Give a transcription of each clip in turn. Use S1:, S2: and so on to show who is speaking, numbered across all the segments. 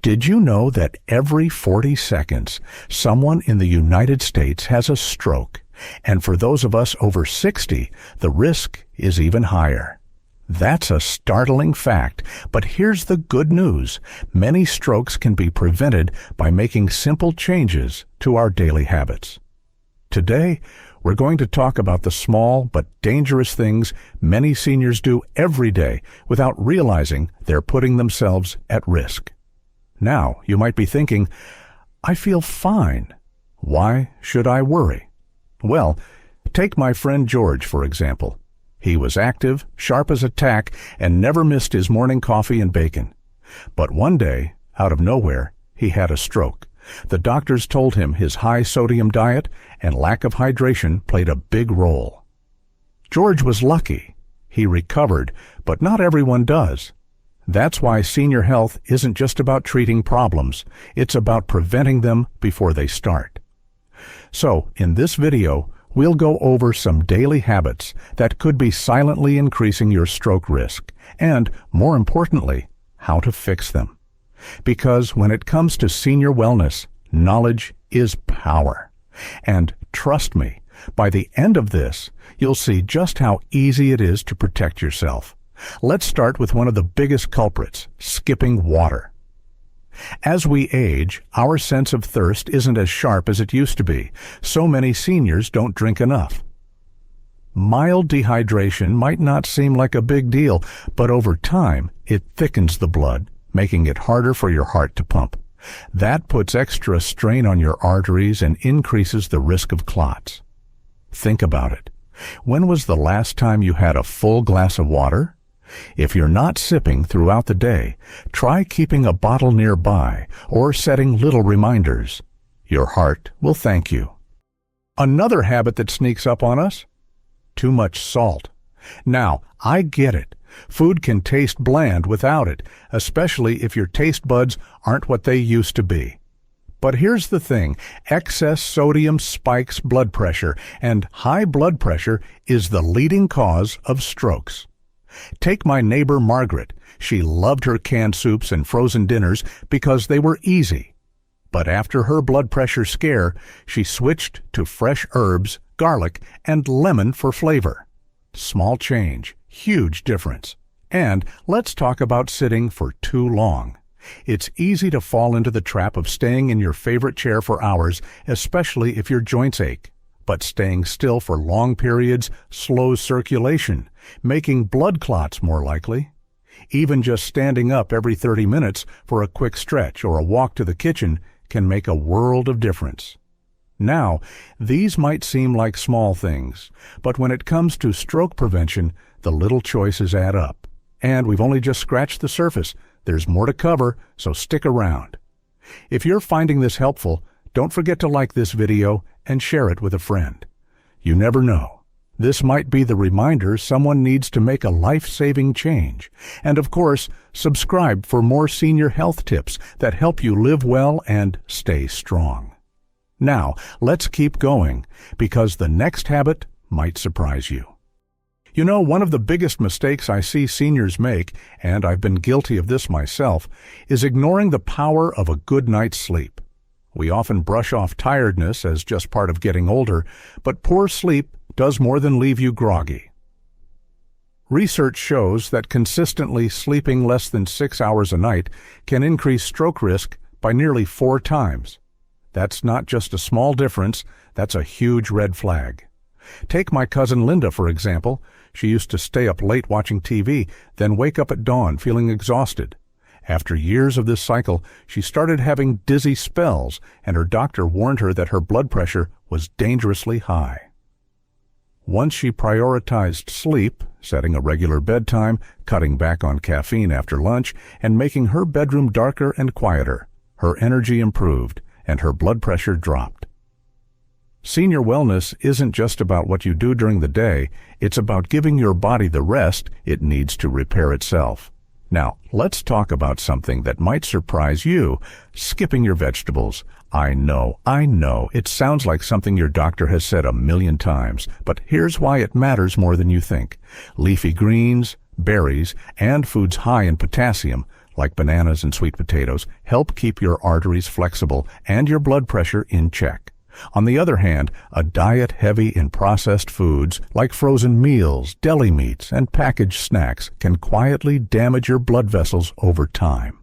S1: Did you know that every 40 seconds, someone in the United States has a stroke? And for those of us over 60, the risk is even higher. That's a startling fact, but here's the good news. Many strokes can be prevented by making simple changes to our daily habits. Today, we're going to talk about the small but dangerous things many seniors do every day without realizing they're putting themselves at risk. Now, you might be thinking, I feel fine. Why should I worry? Well, take my friend George, for example. He was active, sharp as a tack, and never missed his morning coffee and bacon. But one day, out of nowhere, he had a stroke. The doctors told him his high-sodium diet and lack of hydration played a big role. George was lucky. He recovered, but not everyone does. That's why senior health isn't just about treating problems. It's about preventing them before they start. So, in this video, we'll go over some daily habits that could be silently increasing your stroke risk, and, more importantly, how to fix them. Because when it comes to senior wellness, knowledge is power. And trust me, by the end of this, you'll see just how easy it is to protect yourself. Let's start with one of the biggest culprits, skipping water. As we age, our sense of thirst isn't as sharp as it used to be. So many seniors don't drink enough. Mild dehydration might not seem like a big deal, but over time, it thickens the blood, making it harder for your heart to pump. That puts extra strain on your arteries and increases the risk of clots. Think about it. When was the last time you had a full glass of water? If you're not sipping throughout the day, try keeping a bottle nearby or setting little reminders. Your heart will thank you. Another habit that sneaks up on us? Too much salt. Now, I get it. Food can taste bland without it, especially if your taste buds aren't what they used to be. But here's the thing, excess sodium spikes blood pressure, and high blood pressure is the leading cause of strokes. Take my neighbor Margaret. She loved her canned soups and frozen dinners because they were easy. But after her blood pressure scare, she switched to fresh herbs, garlic, and lemon for flavor. Small change, huge difference. And let's talk about sitting for too long. It's easy to fall into the trap of staying in your favorite chair for hours, especially if your joints ache. But staying still for long periods slows circulation, making blood clots more likely. Even just standing up every 30 minutes for a quick stretch or a walk to the kitchen can make a world of difference. Now, these might seem like small things, but when it comes to stroke prevention, the little choices add up. And we've only just scratched the surface. There's more to cover, so stick around. If you're finding this helpful, don't forget to like this video and share it with a friend. You never know. This might be the reminder someone needs to make a life-saving change. And of course, subscribe for more senior health tips that help you live well and stay strong. Now, let's keep going, because the next habit might surprise you. You know, one of the biggest mistakes I see seniors make, and I've been guilty of this myself, is ignoring the power of a good night's sleep. We often brush off tiredness as just part of getting older, but poor sleep does more than leave you groggy. Research shows that consistently sleeping less than 6 hours a night can increase stroke risk by nearly 4 times. That's not just a small difference, that's a huge red flag. Take my cousin Linda, for example. She used to stay up late watching TV, then wake up at dawn feeling exhausted. After years of this cycle, she started having dizzy spells, and her doctor warned her that her blood pressure was dangerously high. Once she prioritized sleep, setting a regular bedtime, cutting back on caffeine after lunch, and making her bedroom darker and quieter, her energy improved, and her blood pressure dropped. Senior wellness isn't just about what you do during the day, it's about giving your body the rest it needs to repair itself. Now, let's talk about something that might surprise you, skipping your vegetables. I know, it sounds like something your doctor has said 1,000,000 times, but here's why it matters more than you think. Leafy greens, berries, and foods high in potassium, like bananas and sweet potatoes, help keep your arteries flexible and your blood pressure in check. On the other hand, a diet heavy in processed foods like frozen meals, deli meats, and packaged snacks can quietly damage your blood vessels over time.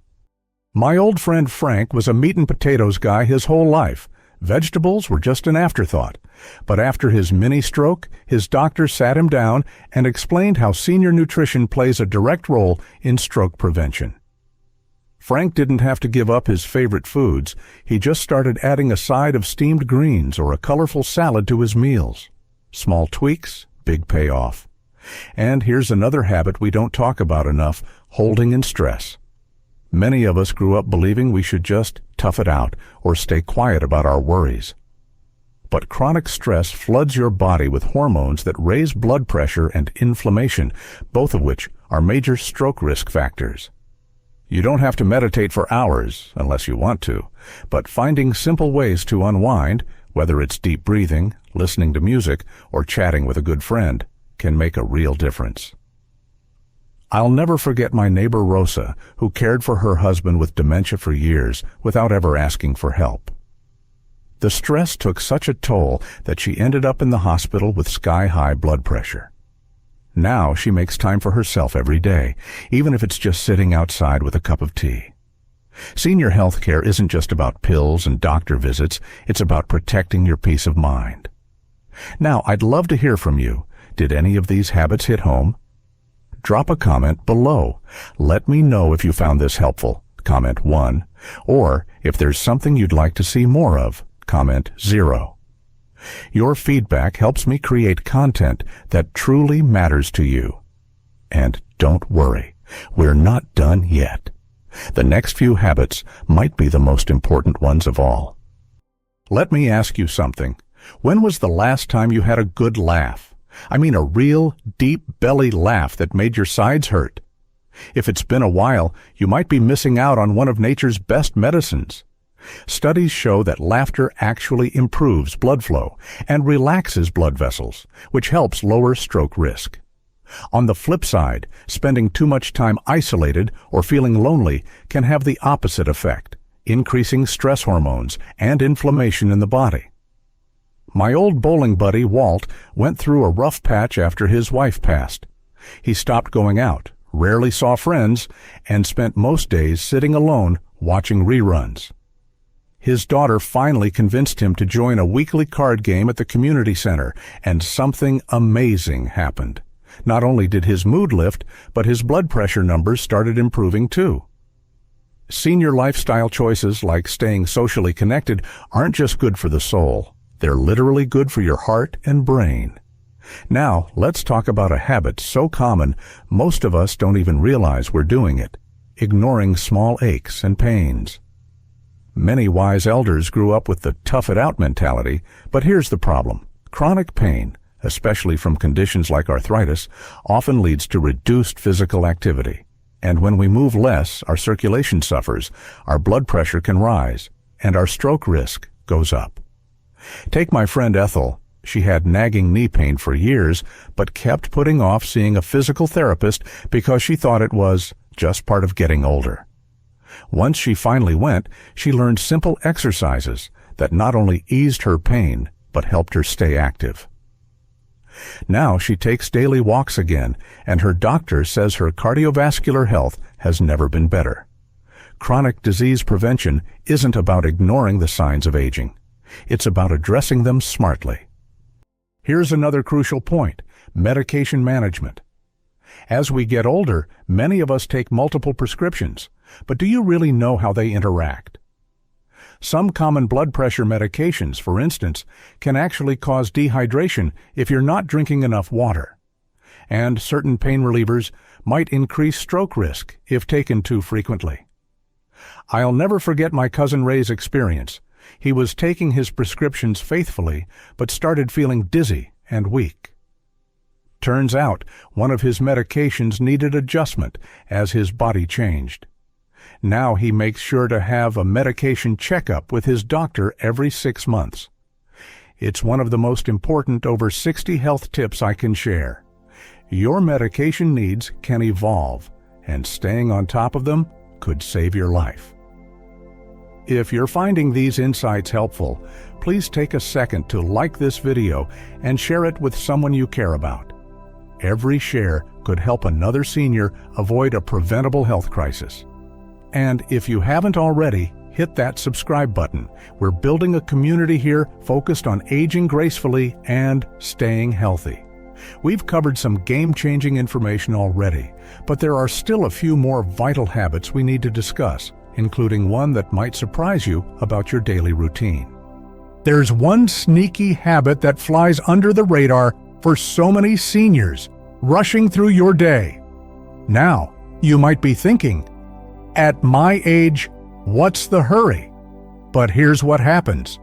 S1: My old friend Frank was a meat and potatoes guy his whole life. Vegetables were just an afterthought. But after his mini stroke, his doctor sat him down and explained how senior nutrition plays a direct role in stroke prevention. Frank didn't have to give up his favorite foods. He just started adding a side of steamed greens or a colorful salad to his meals. Small tweaks, big payoff. And here's another habit we don't talk about enough, holding in stress. Many of us grew up believing we should just tough it out or stay quiet about our worries. But chronic stress floods your body with hormones that raise blood pressure and inflammation, both of which are major stroke risk factors. You don't have to meditate for hours, unless you want to, but finding simple ways to unwind, whether it's deep breathing, listening to music, or chatting with a good friend, can make a real difference. I'll never forget my neighbor Rosa, who cared for her husband with dementia for years without ever asking for help. The stress took such a toll that she ended up in the hospital with sky-high blood pressure. Now she makes time for herself every day, even if it's just sitting outside with a cup of tea. Senior health care isn't just about pills and doctor visits, it's about protecting your peace of mind. Now, I'd love to hear from you. Did any of these habits hit home? Drop a comment below. Let me know if you found this helpful, comment 1, or if there's something you'd like to see more of, comment 0. Your feedback helps me create content that truly matters to you. And don't worry, we're not done yet. The next few habits might be the most important ones of all. Let me ask you something. When was the last time you had a good laugh? I mean a real, deep belly laugh that made your sides hurt. If it's been a while, you might be missing out on one of nature's best medicines. Studies show that laughter actually improves blood flow and relaxes blood vessels, which helps lower stroke risk. On the flip side, spending too much time isolated or feeling lonely can have the opposite effect, increasing stress hormones and inflammation in the body. My old bowling buddy, Walt, went through a rough patch after his wife passed. He stopped going out, rarely saw friends, and spent most days sitting alone watching reruns. His daughter finally convinced him to join a weekly card game at the community center, and something amazing happened. Not only did his mood lift, but his blood pressure numbers started improving too. Senior lifestyle choices like staying socially connected aren't just good for the soul. They're literally good for your heart and brain. Now, let's talk about a habit so common most of us don't even realize we're doing it: ignoring small aches and pains. Many wise elders grew up with the tough-it-out mentality, but here's the problem. Chronic pain, especially from conditions like arthritis, often leads to reduced physical activity. And when we move less, our circulation suffers, our blood pressure can rise, and our stroke risk goes up. Take my friend Ethel. She had nagging knee pain for years, but kept putting off seeing a physical therapist because she thought it was just part of getting older. Once she finally went, she learned simple exercises that not only eased her pain, but helped her stay active. Now she takes daily walks again, and her doctor says her cardiovascular health has never been better. Chronic disease prevention isn't about ignoring the signs of aging. It's about addressing them smartly. Here's another crucial point: medication management. As we get older, many of us take multiple prescriptions, but do you really know how they interact? Some common blood pressure medications, for instance, can actually cause dehydration if you're not drinking enough water. And certain pain relievers might increase stroke risk if taken too frequently. I'll never forget my cousin Ray's experience. He was taking his prescriptions faithfully, but started feeling dizzy and weak. Turns out, one of his medications needed adjustment as his body changed. Now he makes sure to have a medication checkup with his doctor every 6 months. It's one of the most important over 60 health tips I can share. Your medication needs can evolve, and staying on top of them could save your life. If you're finding these insights helpful, please take a second to like this video and share it with someone you care about. Every share could help another senior avoid a preventable health crisis. And if you haven't already, hit that subscribe button. We're building a community here focused on aging gracefully and staying healthy. We've covered some game-changing information already, but there are still a few more vital habits we need to discuss, including one that might surprise you about your daily routine. There's one sneaky habit that flies under the radar for so many seniors, rushing through your day. Now, you might be thinking, at my age, what's the hurry? But here's what happens.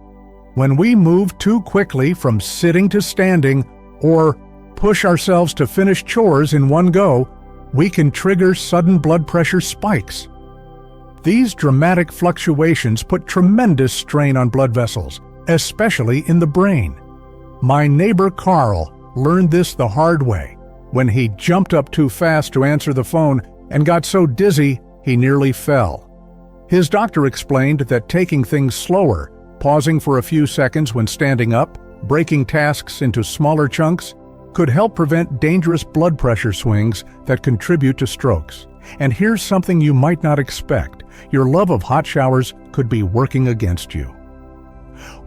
S1: When we move too quickly from sitting to standing or push ourselves to finish chores in one go, we can trigger sudden blood pressure spikes. These dramatic fluctuations put tremendous strain on blood vessels, especially in the brain. My neighbor Carl learned this the hard way when he jumped up too fast to answer the phone and got so dizzy he nearly fell. His doctor explained that taking things slower, pausing for a few seconds when standing up, breaking tasks into smaller chunks, could help prevent dangerous blood pressure swings that contribute to strokes. And here's something you might not expect. Your love of hot showers could be working against you.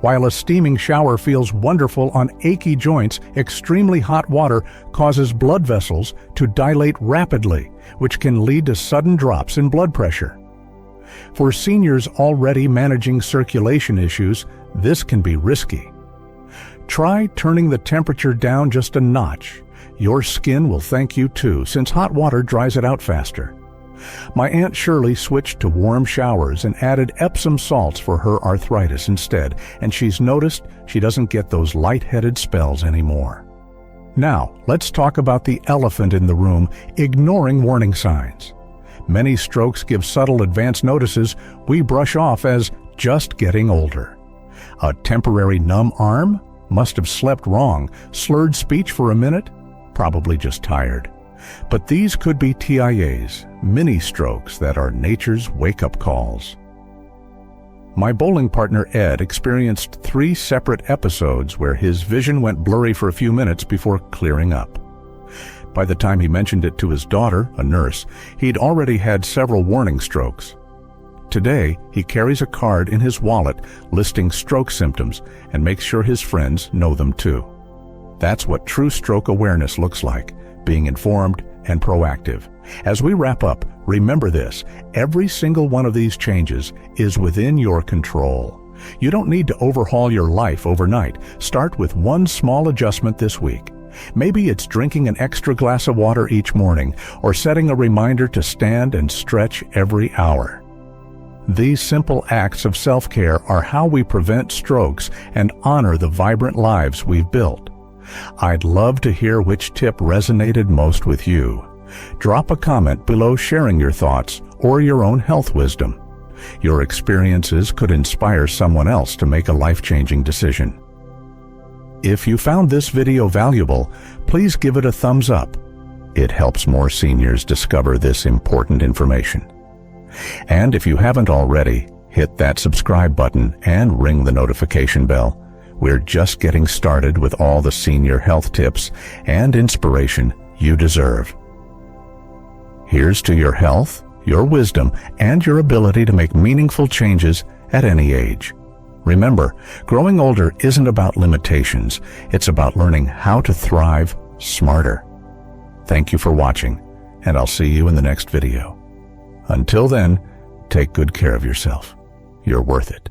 S1: While a steaming shower feels wonderful on achy joints, extremely hot water causes blood vessels to dilate rapidly, which can lead to sudden drops in blood pressure. For seniors already managing circulation issues, this can be risky. Try turning the temperature down just a notch. Your skin will thank you too, since hot water dries it out faster. My Aunt Shirley switched to warm showers and added Epsom salts for her arthritis instead, and she's noticed she doesn't get those lightheaded spells anymore. Now, let's talk about the elephant in the room, ignoring warning signs. Many strokes give subtle advance notices we brush off as just getting older. A temporary numb arm? Must have slept wrong. Slurred speech for a minute? Probably just tired. But these could be TIAs, mini strokes that are nature's wake-up calls. My bowling partner Ed experienced 3 separate episodes where his vision went blurry for a few minutes before clearing up. By the time he mentioned it to his daughter, a nurse, he'd already had several warning strokes. Today, he carries a card in his wallet listing stroke symptoms and makes sure his friends know them too. That's what true stroke awareness looks like, being informed and proactive. As we wrap up, remember this: every single one of these changes is within your control. You don't need to overhaul your life overnight. Start with one small adjustment this week. Maybe it's drinking an extra glass of water each morning or setting a reminder to stand and stretch every hour. These simple acts of self-care are how we prevent strokes and honor the vibrant lives we've built. I'd love to hear which tip resonated most with you. Drop a comment below sharing your thoughts or your own health wisdom. Your experiences could inspire someone else to make a life-changing decision. If you found this video valuable, please give it a thumbs up. It helps more seniors discover this important information. And if you haven't already, hit that subscribe button and ring the notification bell. We're just getting started with all the senior health tips and inspiration you deserve. Here's to your health, your wisdom, and your ability to make meaningful changes at any age. Remember, growing older isn't about limitations. It's about learning how to thrive smarter. Thank you for watching, and I'll see you in the next video. Until then, take good care of yourself. You're worth it.